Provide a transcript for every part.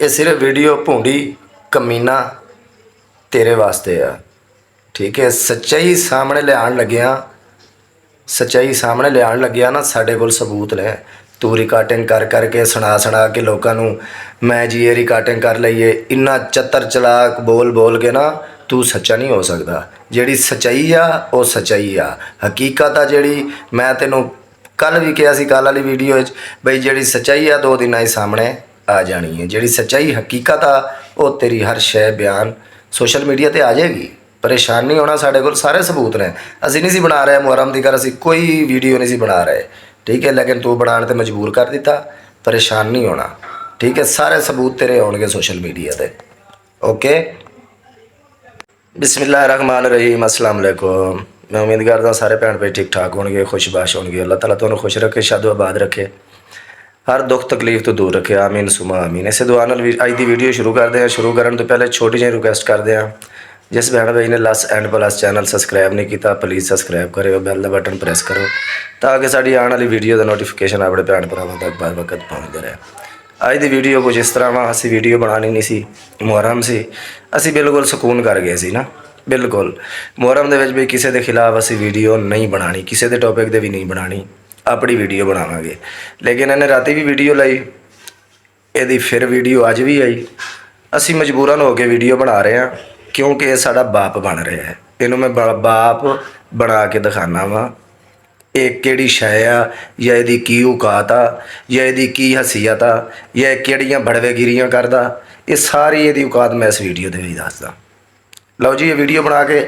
ये सिर्फ वीडियो भूंडी कमीना तेरे वास्ते आ। ठीक है, सच्चाई सामने लियान लग्या, सच्चाई सामने लियान लग्या ना, साढ़े कोल सबूत ने। तू रिकॉर्डिंग कर करके सुना के लोगों को मैं जी ये रिकॉर्डिंग कर लईए, इन्ना चतर चलाक बोल बोल के ना तू सच्चा नहीं हो सकता। जिहड़ी सच्चाई आ वो सच्चाई आ, हकीकत आ जिहड़ी मैं तेनों कल भी कहा सी कल वाली वीडियो बई जिहड़ी सच्चाई आ 2 दिनां सामने आ जानी है। जिहड़ी सच्चाई हकीकत आ वो तेरी हर शै बयान सोशल मीडिया ते आ जाएगी। परेशान नहीं होना, साढ़े कोल सारे सबूत ने। असी नहीं सी बना रहे मुहर्रम दी कर, असी कोई वीडियो नहीं सी बना रहे, ठीक है, लेकिन तू बनाने ते मजबूर कर दिता। परेशान नहीं होना, ठीक है, सारे सबूत तेरे आउणगे सोशल मीडिया ते। ओके, बिस्मिल्लाहिर्रहमानिर्रहीम, अस्सलाम वालेकुम। मैं उम्मीद करता सारे भैन भाई ठीक ठाक होंगे, खुशबाश होंगे। अल्लाह ताला तुहानूं खुश रखे, शादो आबाद रखे, हर दुख तकलीफ तो दूर रखे, आमीन सुमा आमीन। इस दुआ नाल अज की वीडियो शुरू करते हैं। शुरू करने तो पहले छोटी जी रिक्वेस्ट करते हैं, जिस भैन भाई ने लस एंड प्लस चैनल सबसक्राइब नहीं किया प्लीज़ सबसक्राइब करो, बैल का बटन प्रेस करो ताकि साड़ी आने वाली वीडियो का नोटिफिकेशन अपने भैन भरावां तक बर वक्त पहुँचते रहे। अज की वीडियो कुछ इस तरह वा, असी वीडियो बनानी नहीं सी, मुहर्रम सी, असी बिल्कुल सुकून कर गए सी ना, बिल्कुल मुहर्रम दे विच भी किसी के खिलाफ असी वीडियो नहीं बनानी, किसी के टॉपिक दे भी नहीं बनानी, अपनी वीडियो बनावांगे। लेकिन इन्हें राती भी वीडियो लाई, यदी फिर वीडियो अज भी आई, असी मजबूरन होकर वीडियो बना रहे हैं क्योंकि ये साडा बाप बन रहा है। इनू मैं बाप बना के दिखाना वा, एक केड़ी शय आ, या इहदी की औकात आ, या इहदी की हसीयत आ, या केड़ियां बड़वेगिरियां करदा, ये सारी इहदी औकात मैं इस वीडियो दे विच दसदा। लो जी, ये वीडियो बना के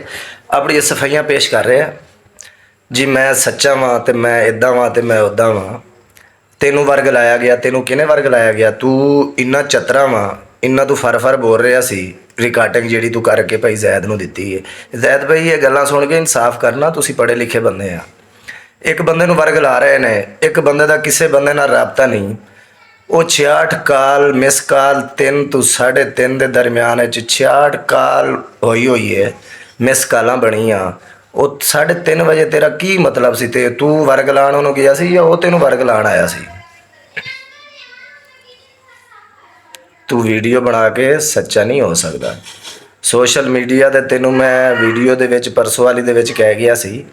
अपनी सफाइयां पेश कर रहे हैं जी। मैं सच्चा वां ते मैं इदां वां ते मैं उदां वां। तेनू वर्ग लाया गया, तेनू किने वर्ग लाया गया? तू इन्ना चतरा वां, इन्ना तू फर फर बोल रहा सी। रिकॉर्डिंग जी तू करके भाई जैद नूं दित्ती है। जैद भाई ये गल्लां सुन के इंसाफ करना, तुसीं पढ़े लिखे बंदे आ। एक बंदे नूं वर्ग ला रहे ने, एक बंदे दा किसी बंदे नाल राबता नहीं। वो 66 काल मिस काल 3 तो 3.5 के दरम्यान 66 काल हुई है, मिस कालां बनियां। वो 3:30 बजे तेरा की मतलब सी? ते तू वर्ग लाण उहनूं गया सी या वो तेनों वर्ग लाण आया सी? तू वीडियो बना के सच्चा नहीं हो सकता। सोशल मीडिया ते तेनों मैं वीडियो दे विच परसों वाली दे विच कह गया सी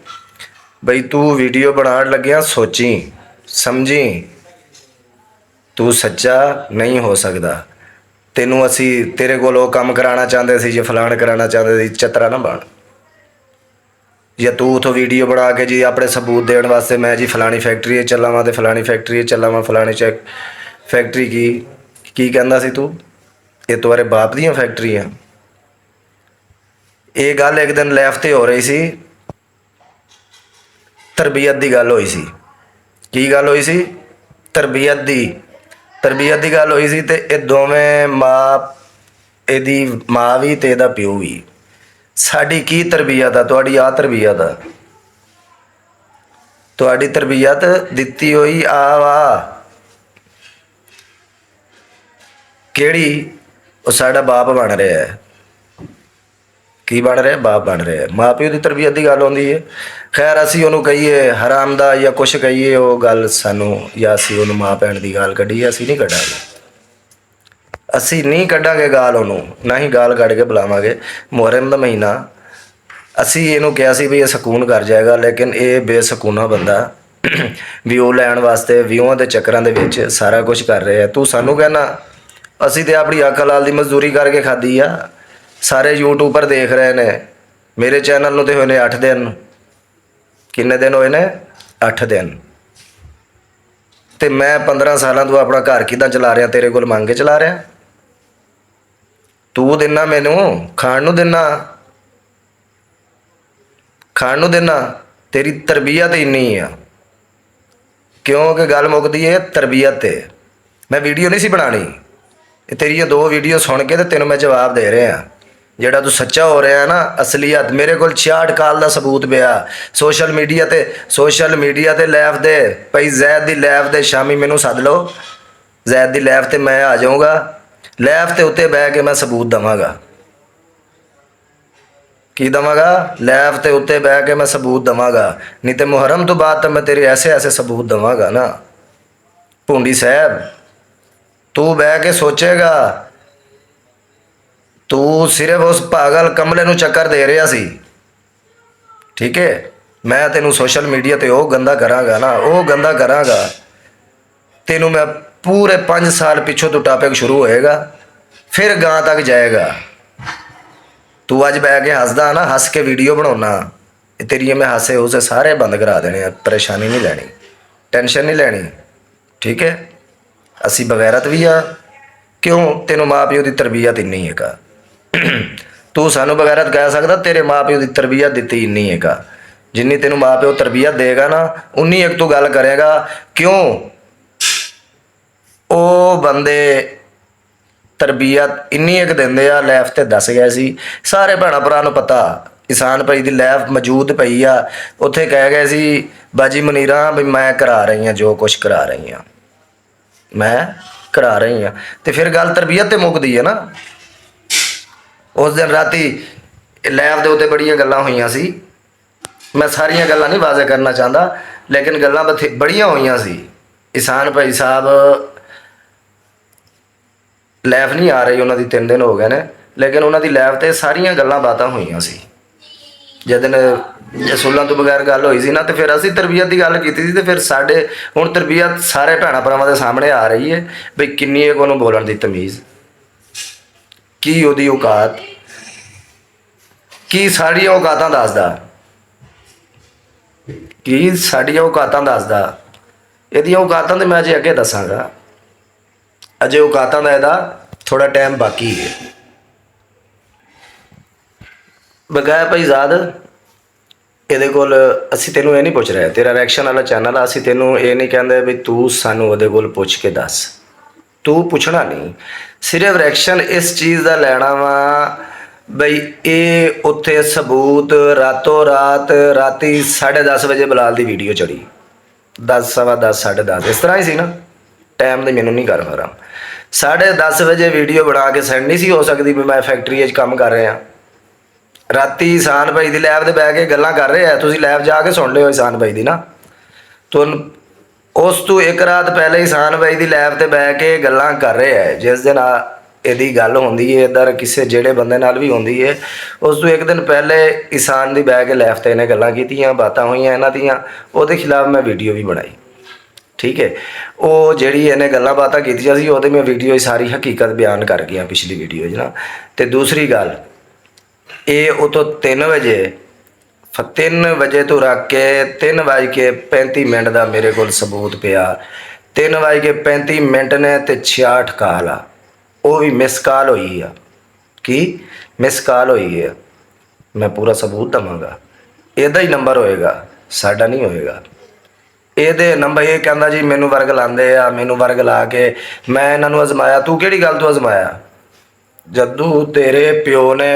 बई तू वीडियो बनाण लग्या सोची समझी, तू सच्चा नहीं हो सकता। तेनों असी तेरे कोलों काम कराना चाहते सी, जो फलाण कराना चाहते सी, चतरा ना बन। या तू उतों वीडियो बना के जी अपने सबूत देने वास्ते मैं जी फलानी फैक्ट्री चला वा, फलानी फैक्ट्री चला वा, फलानी फैक्ट्री की कहंदा सी तू? ये तुम्हारे बाप दियां फैक्ट्रियां। ये गल एक दिन लाइव ते हो रही सी, तरबीयत की गल हुई सी। की गल हुई सी? तरबीयत की गल हुई सी। ते ये दोवें माँ, इहदी माँ भी ते इहदा प्यो भी। साडी की तरबीयत आ? तुहाडी आ तरबीयत आ? तुहाडी तरबीयत दित्ती हुई आ वा केड़ी? वो साडा बाप बन रहा है। की बन रहा है? बाप बन रहा है। माँ प्यो की तरबीयत की गल आउंदी है। खैर असी उन्होंने कहीए हराम दा या कुछ कहीए, वो गल सानू, या असी उन्होंने माँ भैन की गाल कढ़ीए, असी नहीं कढ़ांगे, असी नहीं कढ़ांगे गाल उन्होंने, ना ही गाल कढ़ के बुलावांगे। मुहर्रम का महीना असी इनू कहा सी भी ये सकून कर जाएगा, लेकिन ये बेसकूना बंदा व्यू लैण वास्ते व्यूआं के चक्करां दे विच सारा कुछ कर रहे हैं। तू सानू कहना असी तो अपनी अक हलाल की मजदूरी करके खाधी आ। सारे यूट्यूबर देख रहे हैं, मेरे चैनल में तो होए ने 8 दिन। किन्ने दिन होए ने? 8 दिन। तो मैं 15 सालों तो अपना घर किदां चला रहा? तेरे कोल मंग के चला रहा? तू देना मैनू खाण नूं देना, खाण नूं देना। तेरी तरबीयत इन्नी आ क्योंकि गल मुकदी है तरबीयत ते। मैं वीडियो नहीं सी बनानी, तेरिया 2 वीडियो सुन के तो तेनों मैं जवाब दे रहा। जेड़ा तू सच्चा हो रहा है ना, असलीयत मेरे को 66 काल का सबूत पिया सोशल मीडिया ते लाइव दे। भाई जैद की लाइव दे शामी मैनू सद लो, जैद की लाइव ते मैं आ जाऊँगा, लाइव ते उत्ते बह के मैं सबूत देवांगा। की देवांगा? लाइव ते उत्ते बह के मैं सबूत देवांगा। नहीं तो मुहर्रम तो बाद तो मैं तेरे ऐसे ऐसे सबूत देवांगा ना। भूंडी साहब तू बह के सोचेगा ਤੂੰ ਸਿਰਫ ਉਸ ਪਾਗਲ ਕਮਲੇ ਨੂੰ ਚੱਕਰ ਦੇ ਰਿਹਾ ਸੀ, ਠੀਕ ਹੈ। ਮੈਂ ਤੈਨੂੰ ਸੋਸ਼ਲ ਮੀਡੀਆ ਤੇ ਉਹ ਗੰਦਾ ਕਰਾਂਗਾ ਨਾ, ਉਹ ਗੰਦਾ ਕਰਾਂਗਾ ਤੈਨੂੰ ਮੈਂ। ਪੂਰੇ 5 ਸਾਲ ਪਿੱਛੋਂ ਤੋਂ ਟਾਪਿਕ ਸ਼ੁਰੂ ਹੋਏਗਾ, ਫਿਰ ਗਾਂ ਤੱਕ ਜਾਏਗਾ। ਤੂੰ ਅੱਜ ਬਹਿ ਕੇ ਹੱਸਦਾ ਨਾ, ਹੱਸ ਕੇ ਵੀਡੀਓ ਬਣਾਉਣਾ, ਤੇਰੀਆਂ ਮੈਂ ਹਾਸੇ ਹੂਸੇ ਸਾਰੇ ਬੰਦ ਕਰਾ ਦੇਣੇ ਆ। ਪਰੇਸ਼ਾਨੀ ਨਹੀਂ ਲੈਣੀ, ਟੈਨਸ਼ਨ ਨਹੀਂ ਲੈਣੀ, ਠੀਕ ਹੈ। ਅਸੀਂ ਬਗੈਰਤ ਵੀ ਆ, ਕਿਉਂ? ਤੈਨੂੰ ਮਾਂ ਪਿਓ ਦੀ ਤਰਬੀਅਤ ਇੰਨੀ ਹੈਗਾ। ਤੂੰ ਸਾਨੂੰ ਬਗੈਰਤ ਕਹਿ ਸਕਦਾ, ਤੇਰੇ ਮਾਂ ਪਿਓ ਦੀ ਤਰਬੀਅਤ ਦਿੱਤੀ ਇੰਨੀ ਹੈਗਾ। ਜਿੰਨੀ ਤੈਨੂੰ ਮਾਂ ਪਿਓ ਤਰਬੀਅਤ ਦੇਗਾ ਨਾ, ਉਨੀ ਇੱਕ ਤੂੰ ਗੱਲ ਕਰੇਗਾ। ਕਿਉਂ? ਉਹ ਬੰਦੇ ਤਰਬੀਅਤ ਇੰਨੀ ਇੱਕ ਦਿੰਦੇ ਆ। ਲਾਈਫ ਤੇ ਦੱਸ ਗਿਆ ਸੀ, ਸਾਰੇ ਭੈਣਾਂ ਭਰਾ ਨੂੰ ਪਤਾ। ਇਸਾਨ ਭਾਈ ਦੀ ਲਾਈਫ ਮੌਜੂਦ ਪਈ ਆ, ਉੱਥੇ ਕਹਿ ਗਏ ਸੀ ਬਾਜੀ ਮਨੀਰਾ ਵੀ ਮੈਂ ਕਰਾ ਰਹੀ ਹਾਂ ਜੋ ਕੁਛ ਕਰਾ ਰਹੀ ਹਾਂ, ਮੈਂ ਕਰਾ ਰਹੀ ਹਾਂ। ਤੇ ਫਿਰ ਗੱਲ ਤਰਬੀਅਤ ਤੇ ਮੁੱਕਦੀ ਹੈ ਨਾ। ਉਸ ਦਿਨ ਰਾਤੀ ਲਾਈਵ ਦੇ ਉੱਤੇ ਬੜੀਆਂ ਗੱਲਾਂ ਹੋਈਆਂ ਸੀ। ਮੈਂ ਸਾਰੀਆਂ ਗੱਲਾਂ ਨਹੀਂ ਵਾਜ਼ਿਹ ਕਰਨਾ ਚਾਹੁੰਦਾ, ਲੇਕਿਨ ਗੱਲਾਂ ਬੜੀਆਂ ਹੋਈਆਂ ਸੀ। ਇਸਾਨ ਭਾਈ ਸਾਹਿਬ ਲਾਈਵ ਨਹੀਂ ਆ ਰਹੀ, ਉਹਨਾਂ ਦੀ 3 ਦਿਨ ਹੋ ਗਏ ਨੇ, ਲੇਕਿਨ ਉਹਨਾਂ ਦੀ ਲਾਈਵ ਤੇ ਸਾਰੀਆਂ ਗੱਲਾਂ ਬਾਤਾਂ ਹੋਈਆਂ ਸੀ। ਜਦੋਂ ਅਸੂਲਾਂ ਤੋਂ ਬਗੈਰ ਗੱਲ ਹੋਈ ਸੀ ਨਾ, ਤੇ ਫਿਰ ਅਸੀਂ ਤਰਬੀਅਤ ਦੀ ਗੱਲ ਕੀਤੀ ਸੀ। ਤੇ ਫਿਰ ਸਾਡੇ ਹੁਣ ਤਰਬੀਅਤ ਸਾਰੇ ਭੈਣਾਂ ਭਰਾਵਾਂ ਦੇ ਸਾਹਮਣੇ ਆ ਰਹੀ ਹੈ ਵੀ ਕਿੰਨੀ ਹੈ ਉਹਨੂੰ ਬੋਲਣ ਦੀ ਤਮੀਜ਼, ਕੀ ਉਹਦੀ ਔਕਾਤ, ਕੀ ਸਾਡੀਆਂ ਔਕਾਤਾਂ ਦੱਸਦਾ, ਕੀ ਸਾਡੀਆਂ ਔਕਾਤਾਂ ਦੱਸਦਾ। ਇਹਦੀਆਂ ਔਕਾਤਾਂ ਤੇ ਮੈਂ ਅਜੇ ਅੱਗੇ ਦੱਸਾਂਗਾ। ਅਜੇ ਔਕਾਤਾਂ ਦਾ ਇਹਦਾ ਥੋੜਾ ਟਾਈਮ ਬਾਕੀ ਹੈ। ਬਗਾਇਆ ਭਾਈ ਜ਼ਾਦ, ਇਹਦੇ ਕੋਲ ਅਸੀਂ ਤੈਨੂੰ ਇਹ ਨਹੀਂ ਪੁੱਛ ਰਹੇ, ਤੇਰਾ ਰਿਐਕਸ਼ਨ ਵਾਲਾ ਚੈਨਲ ਆ। ਅਸੀਂ ਤੈਨੂੰ ਇਹ ਨਹੀਂ ਕਹਿੰਦੇ ਵੀ ਤੂੰ ਸਾਨੂੰ ਉਹਦੇ ਕੋਲ ਪੁੱਛ ਕੇ ਦੱਸ, ਤੂੰ ਪੁੱਛਣਾ ਨਹੀਂ। ਸਿਰਫ ਰਿਐਕਸ਼ਨ ਇਸ ਚੀਜ਼ ਦਾ ਲੈਣਾ ਵਾ ਬਈ ਇਹ ਉੱਥੇ ਸਬੂਤ ਰਾਤੋਂ ਰਾਤ ਰਾਤੀ 10:30 ਵਜੇ ਬਲਾਲ ਦੀ ਵੀਡੀਓ ਚੜੀ, 10 ਸਵਾ 10 10:30 ਇਸ ਤਰ੍ਹਾਂ ਹੀ ਸੀ ਨਾ। ਟਾਈਮ ਦੀ ਮੈਨੂੰ ਨਹੀਂ ਕਰ ਫਰਾਂ। 10:30 ਵਜੇ ਵੀਡੀਓ ਬਣਾ ਕੇ ਸੈਂਡ ਨਹੀਂ ਸੀ ਹੋ ਸਕਦੀ ਵੀ ਮੈਂ ਫੈਕਟਰੀ 'ਚ ਕੰਮ ਕਰ ਰਿਹਾ। ਰਾਤੀ ਇਸਾਨ ਭਾਈ ਦੀ ਲੈਬ 'ਤੇ ਬਹਿ ਕੇ ਗੱਲਾਂ ਕਰ ਰਹੇ ਆ, ਤੁਸੀਂ ਲੈਬ ਜਾ ਕੇ ਸੁਣ ਲਿਓ ਇਸਾਨ ਭਾਈ ਦੀ ਨਾ। ਤੁਹਾਨੂੰ ਉਸ ਤੋਂ ਇੱਕ ਰਾਤ ਪਹਿਲੇ ਇਸਾਨ ਭਾਈ ਦੀ ਲੈਬ 'ਤੇ ਬਹਿ ਕੇ ਗੱਲਾਂ ਕਰ ਰਹੇ ਆ। ਜਿਸ ਦਿਨ ਇਹਦੀ ਗੱਲ ਹੁੰਦੀ ਹੈ ਇੱਧਰ ਕਿਸੇ ਜਿਹੜੇ ਬੰਦੇ ਨਾਲ ਵੀ ਹੁੰਦੀ ਹੈ, ਉਸ ਤੋਂ ਇੱਕ ਦਿਨ ਪਹਿਲੇ ਇਸਾਨ ਦੀ ਬਹਿ ਕੇ ਲੈਬ 'ਤੇ ਇਹਨੇ ਗੱਲਾਂ ਕੀਤੀਆਂ, ਬਾਤਾਂ ਹੋਈਆਂ ਇਹਨਾਂ ਦੀਆਂ। ਉਹਦੇ ਖਿਲਾਫ ਮੈਂ ਵੀਡੀਓ ਵੀ ਬਣਾਈ, ਠੀਕ ਹੈ। ਉਹ ਜਿਹੜੀ ਇਹਨੇ ਗੱਲਾਂ ਬਾਤਾਂ ਕੀਤੀਆਂ ਸੀ, ਉਹਦੇ ਮੈਂ ਵੀਡੀਓ ਸਾਰੀ ਹਕੀਕਤ ਬਿਆਨ ਕਰ ਗਿਆ ਪਿਛਲੀ ਵੀਡੀਓ 'ਚ ਨਾ। ਅਤੇ ਦੂਸਰੀ ਗੱਲ, ਇਹ ਉਤੋਂ 3 ਵਜੇ ਤੋਂ ਰੱਖ ਕੇ 3:35 ਦਾ ਮੇਰੇ ਕੋਲ ਸਬੂਤ ਪਿਆ। 3:35 ਨੇ ਤੇ 66 ਕਾਲ ਆ, ਉਹ ਵੀ ਮਿਸ ਕਾਲ ਹੋਈ ਆ। ਕੀ ਮਿਸ ਕਾਲ ਹੋਈ ਹੈ? ਮੈਂ ਪੂਰਾ ਸਬੂਤ ਦੇਵਾਂਗਾ। ਇਹਦਾ ਹੀ ਨੰਬਰ ਹੋਏਗਾ, ਸਾਡਾ ਨਹੀਂ ਹੋਏਗਾ। ਇਹਦੇ ਨੰਬਰ ਇਹ ਕਹਿੰਦਾ ਜੀ ਮੈਨੂੰ ਵਰਗ ਲਾਉਂਦੇ ਆ, ਮੈਨੂੰ ਵਰਗ ਲਾ ਕੇ ਮੈਂ ਇਹਨਾਂ ਨੂੰ ਅਜ਼ਮਾਇਆ। ਤੂੰ ਕਿਹੜੀ ਗੱਲ ਤੋਂ ਅਜ਼ਮਾਇਆ? ਜਦੋਂ ਤੇਰੇ ਪਿਓ ਨੇ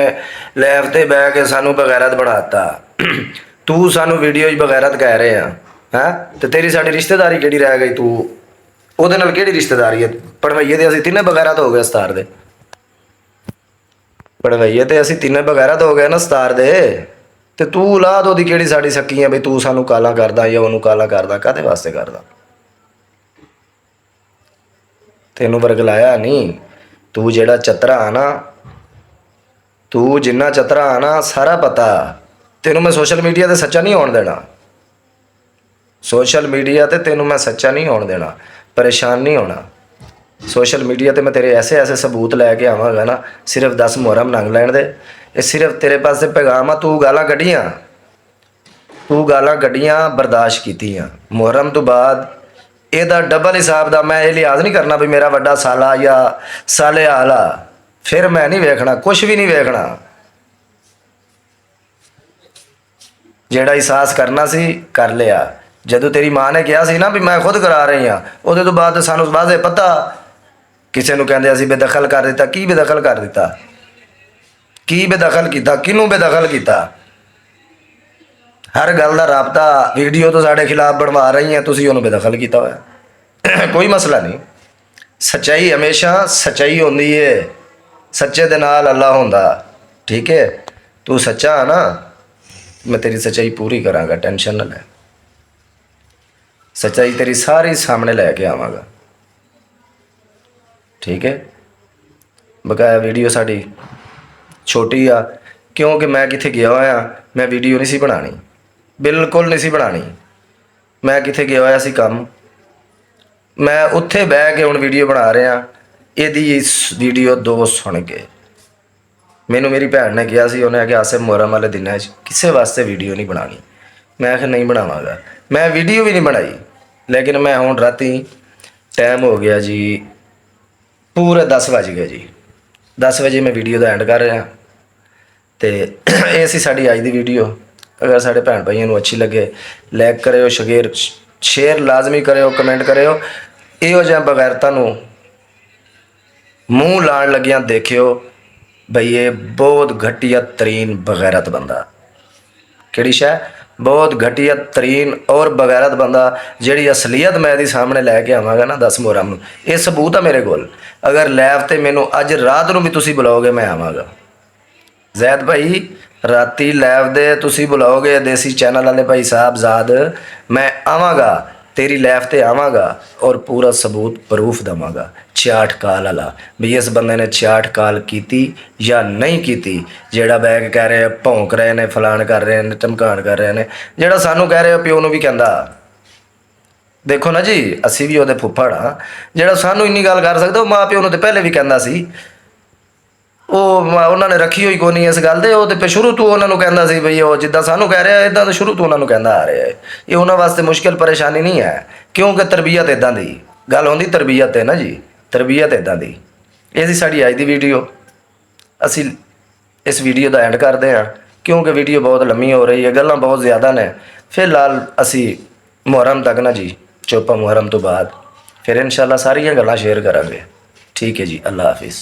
ਲੈਬ 'ਤੇ ਬਹਿ ਕੇ ਸਾਨੂੰ ਬਗੈਰਤ ਬਣਾਤਾ, ਤੂੰ ਸਾਨੂੰ ਵੀਡੀਓ 'ਚ ਬਗੈਰਤ ਕਹਿ ਰਹੇ ਆ ਹੈਂ। ਅਤੇ ਤੇਰੀ ਸਾਡੀ ਰਿਸ਼ਤੇਦਾਰੀ ਕਿਹੜੀ ਰਹਿ ਗਈ? ਤੂੰ ਉਹਦੇ ਨਾਲ ਕਿਹੜੀ ਰਿਸ਼ਤੇਦਾਰੀ ਹੈ? ਪੜਵਈਏ ਦੇ ਅਸੀਂ ਤਿੰਨੇ ਬਗੈਰਤ ਹੋ ਗਏ ਸਤਾਰ ਦੇ, ਪੜਵਈਏ ਤੇ ਅਸੀਂ ਤਿੰਨੇ ਬਗੈਰਤ ਹੋ ਗਏ ਨਾ ਸਤਾਰ ਦੇ। ਅਤੇ ਤੂੰ ਔਲਾਦ ਉਹਦੀ ਕਿਹੜੀ ਸਾਡੀ ਸਕੀ ਆ ਬਈ ਤੂੰ ਸਾਨੂੰ ਕਾਲਾ ਕਰਦਾ ਜਾਂ ਉਹਨੂੰ ਕਾਲਾ ਕਰਦਾ? ਕਾਹਦੇ ਵਾਸਤੇ ਕਰਦਾ? ਤੈਨੂੰ ਵਰਗਲਾਇਆ ਨਹੀਂ। ਤੂੰ ਜਿਹੜਾ ਚਤਰਾ ਆ ਨਾ, ਤੂੰ ਜਿੰਨਾ ਚਤਰਾ ਆ ਨਾ, ਸਾਰਾ ਪਤਾ ਤੈਨੂੰ। ਮੈਂ ਸੋਸ਼ਲ ਮੀਡੀਆ 'ਤੇ ਸੱਚਾ ਨਹੀਂ ਆਉਣ ਦੇਣਾ। ਸੋਸ਼ਲ ਮੀਡੀਆ 'ਤੇ ਤੈਨੂੰ ਮੈਂ ਸੱਚਾ ਨਹੀਂ ਆਉਣ ਦੇਣਾ, ਪਰੇਸ਼ਾਨ ਨਹੀਂ ਹੋਣਾ। ਸੋਸ਼ਲ ਮੀਡੀਆ 'ਤੇ ਮੈਂ ਤੇਰੇ ਐਸੇ ਸਬੂਤ ਲੈ ਕੇ ਆਵਾਂਗਾ ਨਾ। ਸਿਰਫ 10 ਮੁਹਰਮ ਲੰਘ ਲੈਣ ਦੇ, ਇਹ ਸਿਰਫ ਤੇਰੇ ਪਾਸੇ ਪੈਗਾਮ ਆ। ਤੂੰ ਗਾਲਾਂ ਕੱਢੀਆਂ, ਬਰਦਾਸ਼ਤ ਕੀਤੀਆਂ। ਮੁਹਰਮ ਤੋਂ ਬਾਅਦ ਇਹਦਾ ਡਬਲ ਹਿਸਾਬ ਦਾ ਮੈਂ ਇਹ ਲਿਹਾਜ਼ ਨਹੀਂ ਕਰਨਾ ਵੀ ਮੇਰਾ ਵੱਡਾ ਸਾਲਾ ਜਾਂ ਸਾਲੇ ਆਲਾ। ਫਿਰ ਮੈਂ ਨਹੀਂ ਵੇਖਣਾ, ਕੁਛ ਵੀ ਨਹੀਂ ਵੇਖਣਾ। ਜਿਹੜਾ ਅਹਿਸਾਸ ਕਰਨਾ ਸੀ ਕਰ ਲਿਆ। ਜਦੋਂ ਤੇਰੀ ਮਾਂ ਨੇ ਕਿਹਾ ਸੀ ਨਾ ਵੀ ਮੈਂ ਖੁਦ ਕਰਾ ਰਹੀ ਹਾਂ, ਉਹਦੇ ਤੋਂ ਬਾਅਦ ਸਾਨੂੰ ਵਾਜ਼ੇ ਪਤਾ। ਕਿਸੇ ਨੂੰ ਕਹਿੰਦੇ ਅਸੀਂ ਬੇਦਖਲ ਕਰ ਦਿੱਤਾ। ਕੀ ਬੇਦਖਲ ਕਰ ਦਿੱਤਾ? ਕੀ ਬੇਦਖਲ ਕੀਤਾ? ਕਿਹਨੂੰ ਬੇਦਖਲ ਕੀਤਾ? ਹਰ ਗੱਲ ਦਾ ਰਾਬਤਾ ਵੀਡੀਓ ਤੋਂ ਸਾਡੇ ਖਿਲਾਫ ਬਣਵਾ ਰਹੀ ਹੈ, ਤੁਸੀਂ ਉਹਨੂੰ ਬੇਦਖਲ ਕੀਤਾ ਹੋਇਆ। ਕੋਈ ਮਸਲਾ ਨਹੀਂ। ਸੱਚਾਈ ਹਮੇਸ਼ਾ ਸੱਚਾਈ ਹੁੰਦੀ ਹੈ, ਸੱਚੇ ਦੇ ਨਾਲ ਅੱਲਾ ਹੁੰਦਾ, ਠੀਕ ਹੈ। ਤੂੰ ਸੱਚਾ ਆ ਨਾ, ਮੈਂ ਤੇਰੀ ਸੱਚਾਈ ਪੂਰੀ ਕਰਾਂਗਾ, ਟੈਨਸ਼ਨ ਨਾ ਲੈ। ਸੱਚਾਈ ਤੇਰੀ ਸਾਰੀ ਸਾਹਮਣੇ ਲੈ ਕੇ ਆਵਾਂਗਾ, ਠੀਕ ਹੈ। ਬਕਾਇਆ ਵੀਡੀਓ ਸਾਡੀ ਛੋਟੀ ਆ, ਕਿਉਂਕਿ ਮੈਂ ਕਿੱਥੇ ਗਿਆ ਹੋਇਆ, ਮੈਂ ਵੀਡੀਓ ਨਹੀਂ ਸੀ ਬਣਾਉਣੀ, ਬਿਲਕੁਲ ਨਹੀਂ ਸੀ ਬਣਾਉਣੀ। ਮੈਂ ਕਿੱਥੇ ਗਿਆ ਹੋਇਆ ਸੀ ਕੰਮ, ਮੈਂ ਉੱਥੇ ਬਹਿ ਕੇ ਹੁਣ ਵੀਡੀਓ ਬਣਾ ਰਿਹਾ। ਇਹਦੀ ਇਸ ਵੀਡੀਓ 2 ਸੁਣ ਕੇ ਮੈਨੂੰ ਮੇਰੀ ਭੈਣ ਨੇ ਕਿਹਾ ਸੀ, ਉਹਨੇ ਕਿਹਾ ਆਸਿਫ ਮੁਹਰਮ ਵਾਲੇ ਦਿਨਾਂ 'ਚ ਕਿਸੇ ਵਾਸਤੇ ਵੀਡੀਓ ਨਹੀਂ ਬਣਾਉਣੀ। ਮੈਂ ਕਿਹਾ ਨਹੀਂ ਬਣਾਵਾਂਗਾ। ਮੈਂ ਵੀਡੀਓ ਵੀ ਨਹੀਂ ਬਣਾਈ। ਲੇਕਿਨ ਮੈਂ ਹੁਣ ਰਾਤੀ ਟਾਈਮ ਹੋ ਗਿਆ ਜੀ, ਪੂਰੇ 10 ਵੱਜ ਗਏ ਜੀ। 10 ਵਜੇ ਮੈਂ ਵੀਡੀਓ ਦਾ ਐਂਡ ਕਰ ਰਿਹਾ। ਤੇ ਇਹ ਸੀ ਸਾਡੀ ਅੱਜ ਦੀ ਵੀਡੀਓ। ਅਗਰ ਸਾਡੇ ਭੈਣ ਭਾਈਆਂ ਨੂੰ ਅੱਛੀ ਲੱਗੇ, ਲਾਈਕ ਕਰਿਓ, ਸ਼ੇਅਰ ਲਾਜ਼ਮੀ ਕਰਿਓ, ਕਮੈਂਟ ਕਰਿਓ। ਇਹੋ ਜਿਹਾ ਬਗੈਰਤਾਂ ਨੂੰ ਮੂੰਹ ਲਾਣ ਲੱਗਿਆਂ ਦੇਖਿਓ ਬਈ ਇਹ ਬਹੁਤ ਘਟੀਆ ਤਰੀਨ ਬਗੈਰਤ ਬੰਦਾ। ਕਿਹੜੀ ਸ਼ੈ? ਬਹੁਤ ਘਟੀਆ ਤਰੀਨ ਔਰ ਬਗੈਰਤ ਬੰਦਾ। ਜਿਹੜੀ ਅਸਲੀਅਤ ਮੈਂ ਇਹਦੀ ਸਾਹਮਣੇ ਲੈ ਕੇ ਆਵਾਂਗਾ ਨਾ 10 ਮੁਹਰਮ ਨੂੰ, ਇਹ ਸਬੂਤ ਆ ਮੇਰੇ ਕੋਲ। ਅਗਰ ਲਾਈਵ ਤੇ ਮੈਨੂੰ ਅੱਜ ਰਾਤ ਨੂੰ ਵੀ ਤੁਸੀਂ ਬੁਲਾਓਗੇ ਮੈਂ ਆਵਾਂਗਾ। ਜ਼ੈਦ ਭਾਈ ਰਾਤੀ ਲਾਈਵ ਦੇ ਤੁਸੀਂ ਬੁਲਾਓਗੇ ਦੇਸੀ ਚੈਨਲ ਵਾਲੇ ਭਾਈ ਸਾਹਿਬਜ਼ਾਦ, ਮੈਂ ਆਵਾਂਗਾ, ਤੇਰੀ ਲਾਈਵ ਤੇ ਆਵਾਂਗਾ ਔਰ ਪੂਰਾ ਸਬੂਤ ਪ੍ਰੂਫ ਦੇਵਾਂਗਾ 66 ਕਾਲ ਵਾਲਾ ਵੀ ਇਸ ਬੰਦੇ ਨੇ 66 ਕਾਲ ਕੀਤੀ ਜਾਂ ਨਹੀਂ ਕੀਤੀ। ਜਿਹੜਾ ਬੈਗ ਕਹਿ ਰਹੇ ਭੌਂਕ ਰਹੇ ਨੇ, ਫਲਾਣ ਕਰ ਰਹੇ ਨੇ, ਧਮਕਾਣ ਕਰ ਰਹੇ ਨੇ, ਜਿਹੜਾ ਸਾਨੂੰ ਕਹਿ ਰਹੇ ਪਿਓ ਨੂੰ ਵੀ ਕਹਿੰਦਾ। ਦੇਖੋ ਨਾ ਜੀ, ਅਸੀਂ ਵੀ ਉਹਦੇ ਫੁੱਫੜ ਹਾਂ। ਜਿਹੜਾ ਸਾਨੂੰ ਇੰਨੀ ਗੱਲ ਕਰ ਸਕਦਾ ਉਹ ਮਾਂ ਪਿਓ ਨੂੰ ਤਾਂ ਪਹਿਲੇ ਵੀ ਕਹਿੰਦਾ ਸੀ। ਉਹਨਾਂ ਨੇ ਰੱਖੀ ਹੋਈ ਕੋਈ ਨਹੀਂ ਇਸ ਗੱਲ ਦੇ। ਉਹ ਤਾਂ ਸ਼ੁਰੂ ਤੋਂ ਉਹਨਾਂ ਨੂੰ ਕਹਿੰਦਾ ਸੀ ਬਈ ਉਹ ਜਿੱਦਾਂ ਸਾਨੂੰ ਕਹਿ ਰਿਹਾ ਇੱਦਾਂ ਤਾਂ ਸ਼ੁਰੂ ਤੋਂ ਉਹਨਾਂ ਨੂੰ ਕਹਿੰਦਾ ਆ ਰਿਹਾ ਹੈ। ਇਹ ਉਹਨਾਂ ਵਾਸਤੇ ਮੁਸ਼ਕਿਲ ਪਰੇਸ਼ਾਨੀ ਨਹੀਂ ਹੈ, ਕਿਉਂਕਿ ਤਰਬੀਅਤ ਇੱਦਾਂ ਦੀ ਗੱਲ ਹੁੰਦੀ। ਤਰਬੀਅਤ ਹੈ ਨਾ ਜੀ, ਤਰਬੀਅਤ ਇੱਦਾਂ ਦੀ। ਇਹ ਸੀ ਸਾਡੀ ਅੱਜ ਦੀ ਵੀਡੀਓ। ਅਸੀਂ ਇਸ ਵੀਡੀਓ ਦਾ ਐਂਡ ਕਰਦੇ ਹਾਂ ਕਿਉਂਕਿ ਵੀਡੀਓ ਬਹੁਤ ਲੰਮੀ ਹੋ ਰਹੀ ਹੈ, ਗੱਲਾਂ ਬਹੁਤ ਜ਼ਿਆਦਾ ਨੇ। ਫਿਲਹਾਲ ਅਸੀਂ ਮੁਹਰਮ ਤੱਕ ਨਾ ਜੀ, ਚੌਪਾ ਮੁਹਰਮ ਤੋਂ ਬਾਅਦ ਫਿਰ ਇਨਸ਼ਾਅੱਲਾ ਸਾਰੀਆਂ ਗੱਲਾਂ ਸ਼ੇਅਰ ਕਰਾਂਗੇ। ਠੀਕ ਹੈ ਜੀ, ਅੱਲਾ ਹਾਫਿਜ਼।